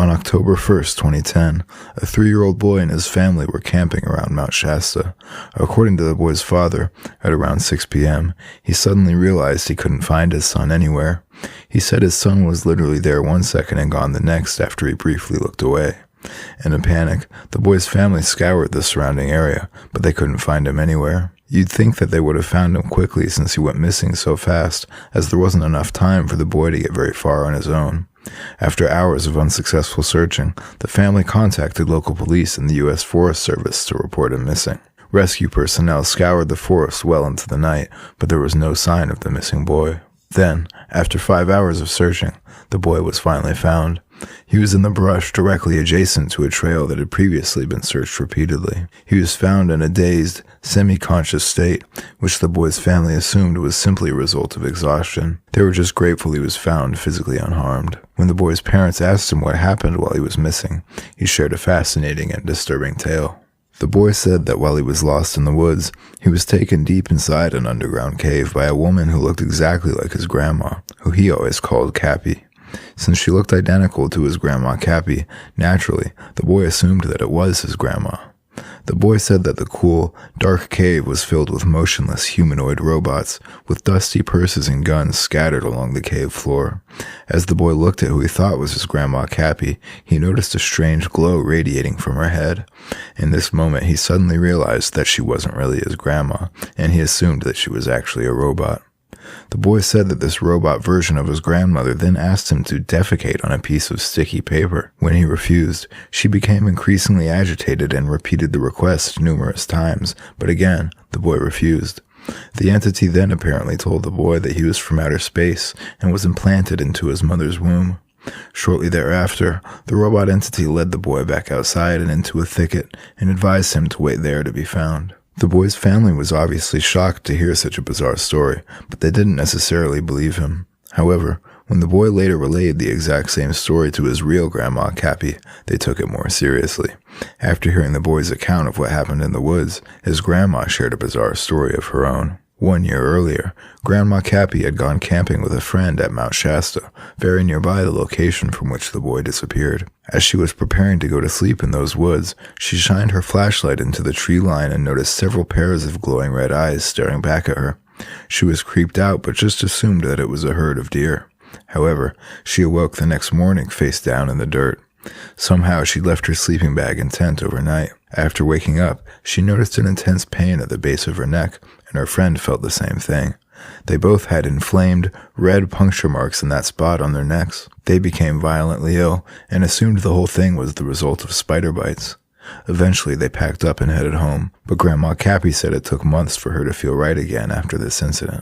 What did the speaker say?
On October 1st, 2010, a 3-year-old boy and his family were camping around Mount Shasta. According to the boy's father, at around 6 p.m., he suddenly realized he couldn't find his son anywhere. He said his son was literally there one second and gone the next after he briefly looked away. In a panic, the boy's family scoured the surrounding area, but they couldn't find him anywhere. You'd think that they would have found him quickly since he went missing so fast, as there wasn't enough time for the boy to get very far on his own. After hours of unsuccessful searching, the family contacted local police and the U.S. Forest Service to report him missing. Rescue personnel scoured the forest well into the night, but there was no sign of the missing boy. Then, after 5 hours of searching, the boy was finally found. He was in the brush directly adjacent to a trail that had previously been searched repeatedly. He was found in a dazed, semi-conscious state, which the boy's family assumed was simply a result of exhaustion. They were just grateful he was found physically unharmed. When the boy's parents asked him what happened while he was missing, he shared a fascinating and disturbing tale. The boy said that while he was lost in the woods, he was taken deep inside an underground cave by a woman who looked exactly like his grandma, who he always called Cappy. Since she looked identical to his grandma Cappy, naturally, the boy assumed that it was his grandma. The boy said that the cool, dark cave was filled with motionless humanoid robots, with dusty purses and guns scattered along the cave floor. As the boy looked at who he thought was his grandma Cappy, he noticed a strange glow radiating from her head. In this moment, he suddenly realized that she wasn't really his grandma, and he assumed that she was actually a robot. The boy said that this robot version of his grandmother then asked him to defecate on a piece of sticky paper. When he refused, she became increasingly agitated and repeated the request numerous times, but again, the boy refused. The entity then apparently told the boy that he was from outer space and was implanted into his mother's womb. Shortly thereafter, the robot entity led the boy back outside and into a thicket and advised him to wait there to be found. The boy's family was obviously shocked to hear such a bizarre story, but they didn't necessarily believe him. However, when the boy later relayed the exact same story to his real grandma, Cappy, they took it more seriously. After hearing the boy's account of what happened in the woods, his grandma shared a bizarre story of her own. 1 year earlier, Grandma Cappy had gone camping with a friend at Mount Shasta, very nearby the location from which the boy disappeared. As she was preparing to go to sleep in those woods, she shined her flashlight into the tree line and noticed several pairs of glowing red eyes staring back at her. She was creeped out but just assumed that it was a herd of deer. However, she awoke the next morning face down in the dirt. Somehow she left her sleeping bag and tent overnight. After waking up, she noticed an intense pain at the base of her neck, and her friend felt the same thing. They both had inflamed, red puncture marks in that spot on their necks. They became violently ill and assumed the whole thing was the result of spider bites. Eventually, they packed up and headed home, but Grandma Cappy said it took months for her to feel right again after this incident.